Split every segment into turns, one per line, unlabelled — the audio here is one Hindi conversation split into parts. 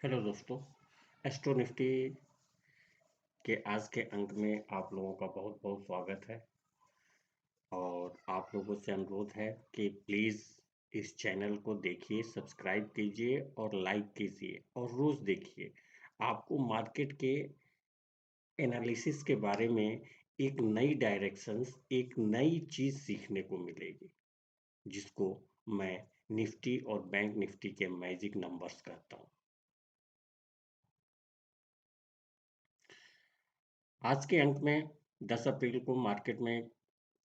हेलो दोस्तों। एस्ट्रो निफ्टी के आज के अंक में आप लोगों का बहुत बहुत स्वागत है और आप लोगों से अनुरोध है कि प्लीज़ इस चैनल को देखिए, सब्सक्राइब कीजिए और लाइक कीजिए और रोज़ देखिए। आपको मार्केट के एनालिसिस के बारे में एक नई डायरेक्शंस, एक नई चीज़ सीखने को मिलेगी, जिसको मैं निफ्टी और बैंक निफ्टी के मैजिक नंबर्स कहता हूँ। आज के अंक में 10 अप्रैल को मार्केट में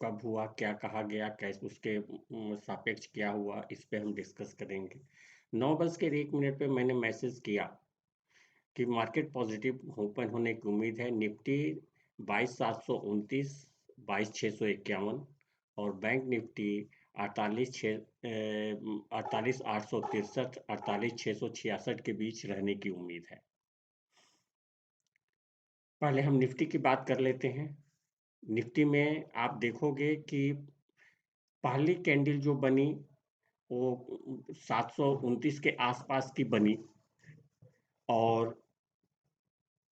कब हुआ, क्या कहा गया, कैसे उसके सापेक्ष क्या हुआ, इस पे हम डिस्कस करेंगे। 9:01 पे मैंने मैसेज किया कि मार्केट पॉजिटिव ओपन होने की उम्मीद है। निफ्टी 22,729, 22,651 और बैंक निफ्टी 48,863, 48,666 के बीच रहने की उम्मीद है। पहले हम निफ्टी की बात कर लेते हैं। निफ्टी में आप देखोगे कि पहली कैंडल जो बनी वो 729 के आसपास की बनी और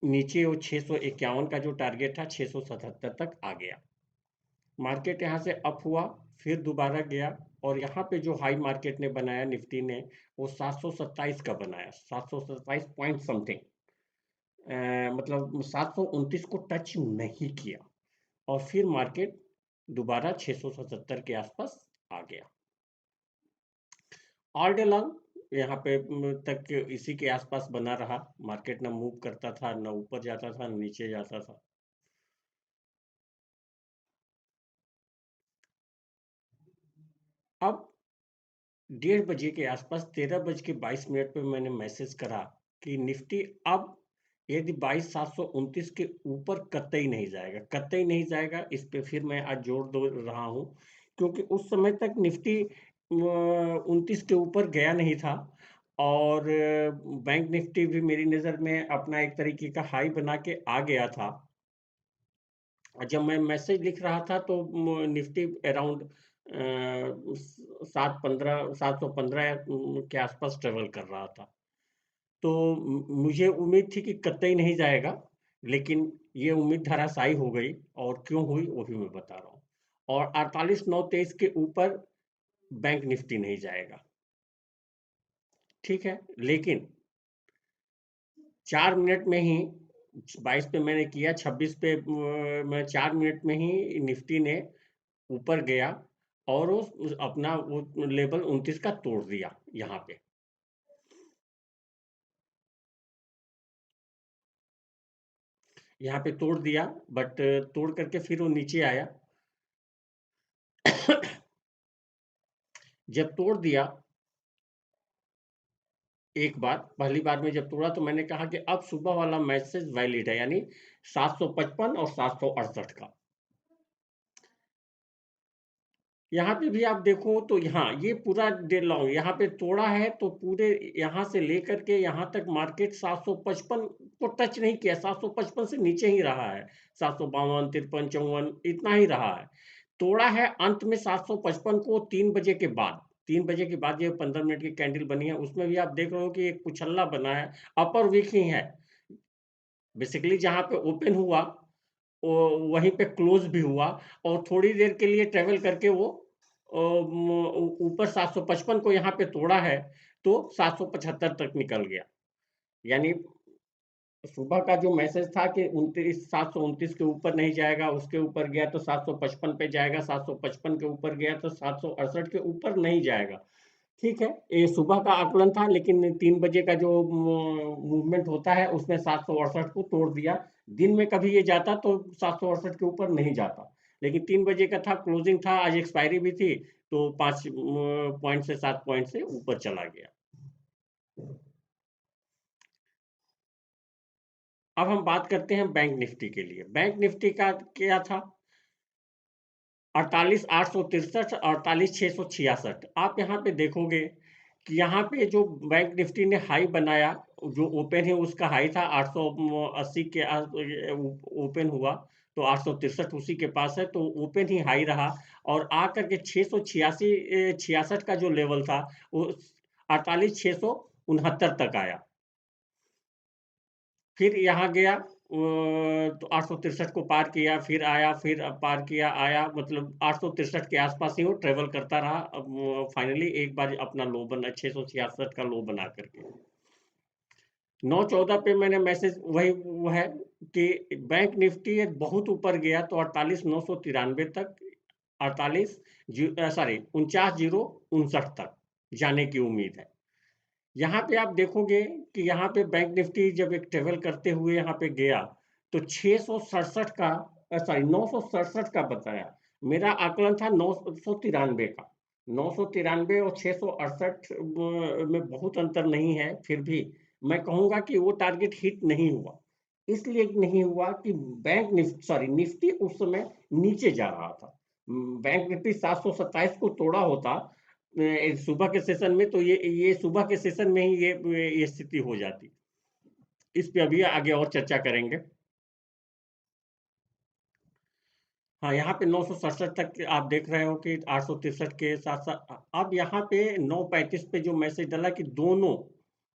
नीचे वो 651 का जो टारगेट था 677 तक आ गया। मार्केट यहाँ से अप हुआ, फिर दोबारा गया और यहाँ पे जो हाई मार्केट ने बनाया निफ्टी ने वो 727 का बनाया, 727 पॉइंट समथिंग, मतलब 729 को टच नहीं किया और फिर मार्केट दोबारा 677 के आसपास आ गया। ऑल डे लॉन्ग यहाँ पे तक इसी के आसपास बना रहा। मार्केट ना मूव करता था, ना ऊपर जाता था, ना नीचे जाता था। अब 1:30 के आसपास 13:22 पे मैंने मैसेज करा कि निफ्टी अब यदि 22,729 के ऊपर कतई नहीं जाएगा, कतई नहीं जाएगा, इस पे फिर मैं आज जोर दे रहा हूँ, क्योंकि उस समय तक निफ्टी 29 के ऊपर गया नहीं था और बैंक निफ्टी भी मेरी नज़र में अपना एक तरीके का हाई बना के आ गया था। जब मैं मैसेज लिख रहा था तो निफ्टी अराउंड 715 के आसपास ट्रेवल कर रहा था। तो मुझे उम्मीद थी कि कतई नहीं जाएगा, लेकिन ये उम्मीद धराशायी हो गई और क्यों हुई वो भी मैं बता रहा हूँ। और 48,923 के ऊपर बैंक निफ्टी नहीं जाएगा, ठीक है। लेकिन 4 मिनट में ही 22 पे मैंने किया, 26 पे मैं 4 मिनट में ही निफ्टी ने ऊपर गया और उस अपना वो लेवल 29 का तोड़ दिया यहाँ पे। यहाँ पे तोड़ दिया, बट तोड़ करके फिर वो नीचे आया। जब तोड़ दिया एक बार, पहली बार में जब तोड़ा तो मैंने कहा कि अब सुबह वाला मैसेज वैलिड है, यानी 755 और 768 का। यहाँ पे भी आप देखो तो यहाँ ये पूरा डे लॉन्ग यहाँ पे तोड़ा है, तो पूरे यहाँ से लेकर के यहाँ तक मार्केट 755 को टच नहीं किया, 755 से नीचे ही रहा है। 752, 53, 54 इतना ही रहा है। तोड़ा है अंत में 755 को 3 बजे के बाद। 3 बजे के बाद ये 15 मिनट की कैंडल बनी है, उसमें भी आप देख रहे हो कि एक कुछल्ला बना है, अपर वीक ही है। बेसिकली जहाँ पे ओपन हुआ वो वहीं पे क्लोज भी हुआ और थोड़ी देर के लिए ट्रेवल करके वो ऊपर 755 को यहाँ पे तोड़ा है, तो 775 तक निकल गया। यानी सुबह का जो मैसेज था कि 729 के ऊपर नहीं जाएगा, उसके ऊपर गया तो 755 पे जाएगा, 755 के ऊपर गया तो 768 के ऊपर नहीं जाएगा। ठीक है, ये सुबह का आकलन था, लेकिन 3 बजे का जो मूवमेंट होता है उसमें 768 को तोड़ दिया। दिन में कभी ये जाता तो 768 के ऊपर नहीं जाता, लेकिन 3 बजे का था, क्लोजिंग था, आज एक्सपायरी भी थी, तो 5 पॉइंट से 7 पॉइंट से ऊपर चला गया। अब हम बात करते हैं बैंक निफ्टी के लिए। बैंक निफ्टी का क्या था? 48,863, 48,666। आप यहाँ पे देखोगे कि यहाँ पे जो बैंक निफ्टी ने हाई बनाया, जो ओपन है उसका हाई था 880 के ओपन हुआ, तो 863 उसी के पास है, तो ओपन ही हाई रहा और आकर के 686 66 का जो लेवल था वो 48,669 तक आया। फिर यहाँ गया तो 863 को पार किया, फिर आया, फिर पार किया, आया, मतलब 863 के आसपास ही वो ट्रेवल करता रहा। अब फाइनली एक बार अपना लो बना 666 का लो बना करके 9-14 पे मैंने मैसेज वही वो है कि बैंक निफ्टी एक बहुत ऊपर गया तो 48,993 तक, 48 सॉरी 49,059 तक जाने की उम्मीद है। यहाँ पे आप देखोगे कि यहाँ पे बैंक निफ्टी जब एक ट्रेवल करते हुए यहाँ पे गया तो 667 का, सॉरी 967 का बताया। मेरा आकलन था 993 का। 993 और 668 में बहुत अंतर नहीं है, फिर भी मैं कहूंगा कि वो टारगेट हिट नहीं हुआ। इसलिए नहीं हुआ कि बैंक निफ्टी, सॉरी निफ्टी उस समय नीचे जा रहा था। बैंक निफ्टी 727 को तोड़ा होता सुबह के सेशन में, तो ये सुबह के सेशन में ही ये स्थिति हो जाती। इस पे अभी आगे और चर्चा करेंगे। हाँ, यहाँ पे 967 तक आप देख रहे हो कि 863 के साथ साथ अब यहाँ पे 935 पे जो मैसेज डाला कि दोनों,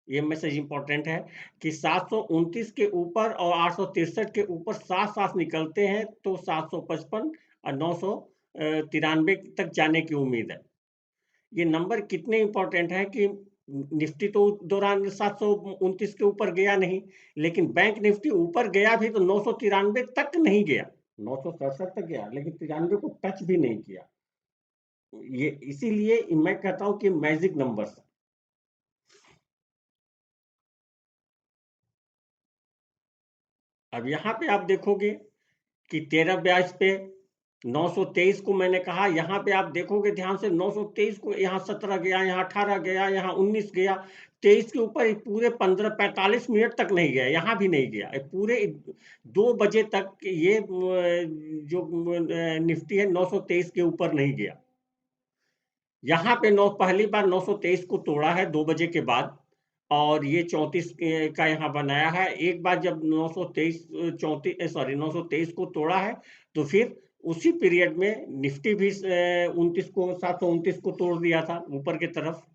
ये मैसेज इंपॉर्टेंट है कि 729 के ऊपर और 863 के ऊपर साथ साथ निकलते हैं तो 755 और 993 तक जाने की उम्मीद है। ये नंबर कितने इंपॉर्टेंट है कि निफ्टी तो दौरान 729 के ऊपर गया नहीं, लेकिन बैंक निफ्टी ऊपर गया भी तो 993 तक नहीं गया, 967 तक गया लेकिन 93 को टच भी नहीं किया। ये इसीलिए मैं कहता हूं कि मैजिक नंबर्स। अब यहाँ पे आप देखोगे कि 13 ब्याज पे 923 को मैंने कहा, यहाँ पे आप देखोगे ध्यान से 923 को, यहाँ 17 गया, यहाँ 18 गया, यहाँ 19 गया, 23 के ऊपर ये पूरे 15-45 मिनट तक नहीं गया, यहाँ भी नहीं गया, ये पूरे 2 बजे तक ये जो निफ्टी है 923 के ऊपर नहीं गया। यहाँ पे पहली बार 923 को तोड़ा है 2 बजे के बाद, और ये 34 का यहाँ बनाया है। एक बार जब 923 34 सॉरी 923 को तोड़ा है तो फिर उसी पीरियड में निफ्टी भी 29 को 729 को तोड़ दिया था ऊपर की तरफ,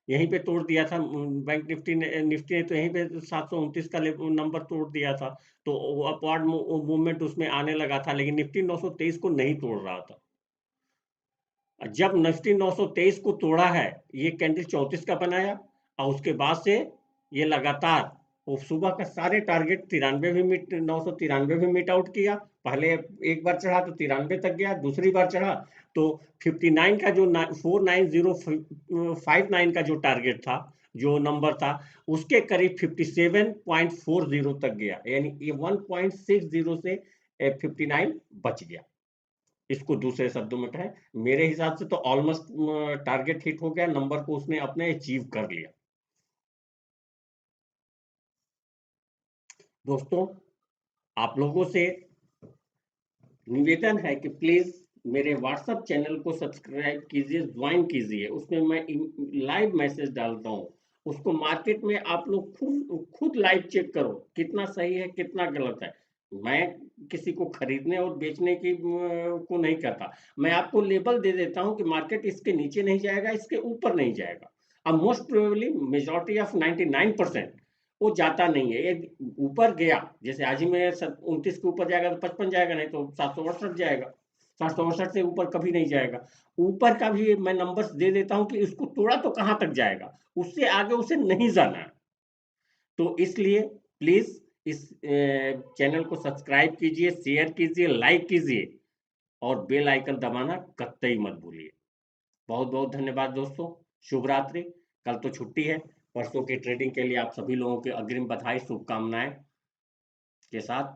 यहीं पे तोड़ दिया था। बैंक निफ्टी ने तो यहीं पे 729 का नंबर तोड़ दिया था, तो अपवार्ड मूवमेंट उसमें आने लगा था, लेकिन निफ्टी 923 को नहीं तोड़ रहा था। जब निफ्टी 923 को तोड़ा है, ये कैंडल 34 का बनाया, और उसके बाद से ये लगातार वो सुबह का सारे टारगेट 93 भी मिट 993 भी मिट आउट किया। पहले एक बार चढ़ा तो 93 तक गया, दूसरी बार चढ़ा तो 59 का जो 49059 का जो टारगेट था, जो नंबर था, उसके करीब 57.40 तक गया, यानी ये 1.60 से 59 बच गया। इसको दूसरे शब्दों में कहें, मेरे हिसाब से तो ऑलमोस्ट टारगेट हिट हो गया, नंबर को उसने अपने अचीव कर लिया। दोस्तों, आप लोगों से निवेदन है कि प्लीज मेरे व्हाट्सएप चैनल को सब्सक्राइब कीजिए, ज्वाइन कीजिए, उसमें मैं लाइव मैसेज डालता हूँ। उसको मार्केट में आप लोग खुद खुद लाइव चेक करो कितना सही है कितना गलत है। मैं किसी को खरीदने और बेचने की को नहीं करता, मैं आपको लेबल दे देता हूँ कि मार्केट इसके नीचे नहीं जाएगा, इसके ऊपर नहीं जाएगा। अब मोस्ट प्रोबेबली मेजॉरिटी ऑफ 99% वो जाता नहीं है। ये ऊपर गया, जैसे आज ही में 29 के ऊपर जाएगा तो 55 जाएगा, नहीं तो 768 जाएगा, 768 से ऊपर कभी नहीं जाएगा। ऊपर का भी मैं नंबर्स दे देता हूं कि इसको तोड़ा तो कहां तक जाएगा, उससे आगे उसे नहीं जाना है। तो इसलिए प्लीज इस चैनल को सब्सक्राइब कीजिए, शेयर कीजिए, लाइक कीजिए, और बेल आइकन दबाना कतई मत भूलिए। बहुत बहुत धन्यवाद दोस्तों, शुभ रात्रि। कल तो छुट्टी है, परसों की ट्रेडिंग के लिए आप सभी लोगों के अग्रिम बधाई शुभकामनाएं के साथ